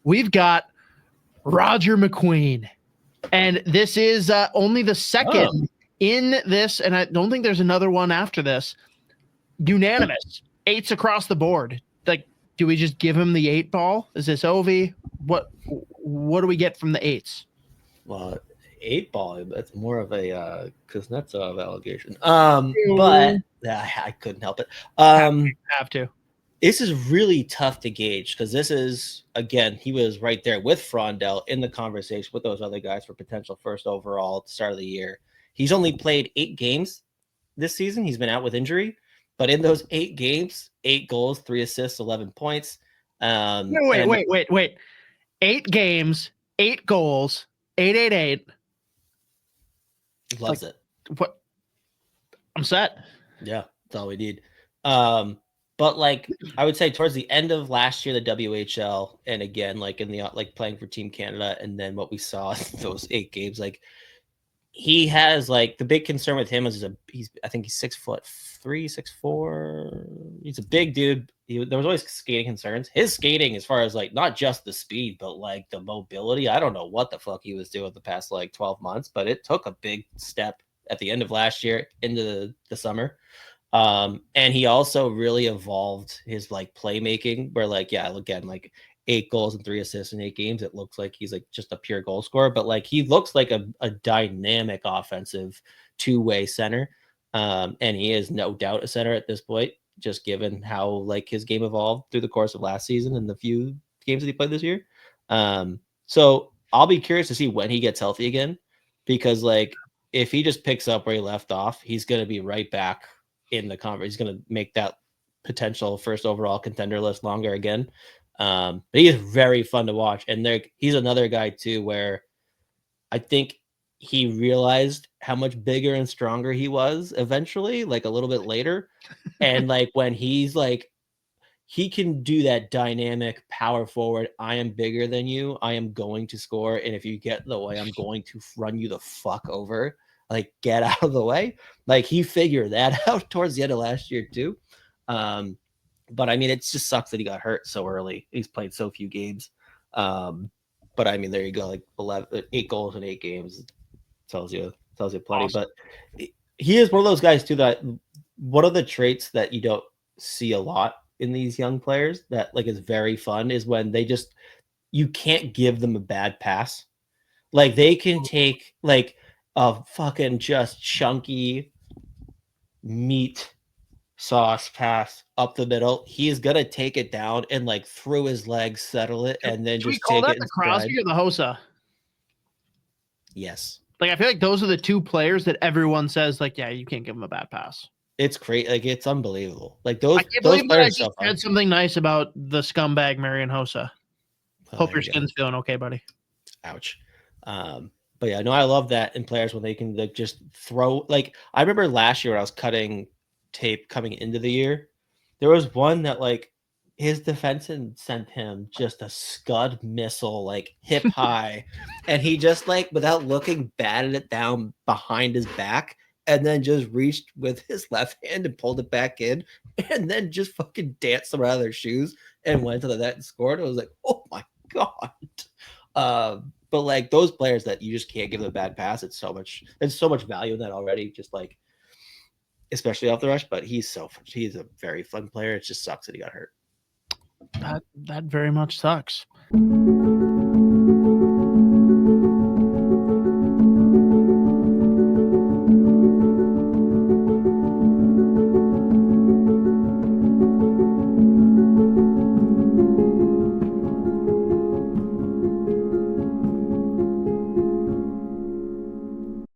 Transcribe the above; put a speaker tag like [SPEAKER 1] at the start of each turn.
[SPEAKER 1] we've got Roger McQueen. And this is only the second in this, and I don't think there's another one after this. Unanimous. 8s across the board. Like, do we just give him the 8 ball? Is this Ovi? What do we get from the 8s?
[SPEAKER 2] Well, 8 ball, that's more of a Kuznetsov allegation. But I couldn't help it.
[SPEAKER 1] Have to.
[SPEAKER 2] This is really tough to gauge because this is, again, he was right there with Frondell in the conversation with those other guys for potential first overall at the start of the year. He's only played 8 games this season. He's been out with injury, but in those 8 games, 8 goals, 3 assists, 11 points.
[SPEAKER 1] Wait. 8 games, 8 goals, 888.
[SPEAKER 2] Loves it.
[SPEAKER 1] What? I'm set.
[SPEAKER 2] Yeah, that's all we need. But like I would say towards the end of last year, the WHL, and again, like in the like playing for Team Canada, and then what we saw in those 8 games, like he has like the big concern with him is I think he's 6'3", 6'4". He's a big dude. There was always skating concerns. His skating, as far as like not just the speed, but like the mobility. I don't know what the fuck he was doing the past like 12 months, but it took a big step at the end of last year into the summer. And he also really evolved his like playmaking where like, yeah, again, like 8 goals and 3 assists in 8 games. It looks like he's like just a pure goal scorer, but like he looks like a dynamic offensive 2-way center. And he is no doubt a center at this point, just given how like his game evolved through the course of last season and the few games that he played this year. So I'll be curious to see when he gets healthy again, because like if he just picks up where he left off, he's going to be right back in the conference. He's going to make that potential first overall contender list longer again. But he is very fun to watch. And he's another guy too, where I think he realized how much bigger and stronger he was eventually, like a little bit later. And like when he's like, he can do that dynamic power forward. I am bigger than you. I am going to score. And if you get in the way, I'm going to run you the fuck over. Like, get out of the way. Like, he figured that out towards the end of last year too. But I mean, it just sucks that he got hurt so early. He's played so few games. But I mean, there you go. Like 8 goals in 8 games tells you plenty. Awesome. But he is one of those guys too, that one of the traits that you don't see a lot in these young players that like is very fun is when you can't give them a bad pass. Like they can take like a fucking just chunky meat sauce pass up the middle. He is gonna take it down and like through his legs, settle it, and then just take it.
[SPEAKER 1] The Crosby or the Hossa?
[SPEAKER 2] Yes.
[SPEAKER 1] Like I feel like those are the 2 players that everyone says like, yeah, you can't give him a bad pass.
[SPEAKER 2] It's great. Like it's unbelievable. Like those.
[SPEAKER 1] I can't believe that I just said something nice about the scumbag Marian Hossa. Hope your skin's feeling okay, buddy.
[SPEAKER 2] Ouch. But yeah, no, I love that in players when they can like just throw. Like I remember last year when I was cutting tape coming into the year, there was one that like his defenseman sent him just a scud missile like hip high, and he just like without looking batted it down behind his back, and then just reached with his left hand and pulled it back in, and then just fucking danced them out of their shoes and went to the net and scored. I was like, oh my god. But like those players that you just can't give them a bad pass, there's so much value in that already. Just like, especially off the rush, but he's a very fun player. It just sucks that he got hurt.
[SPEAKER 1] That very much sucks.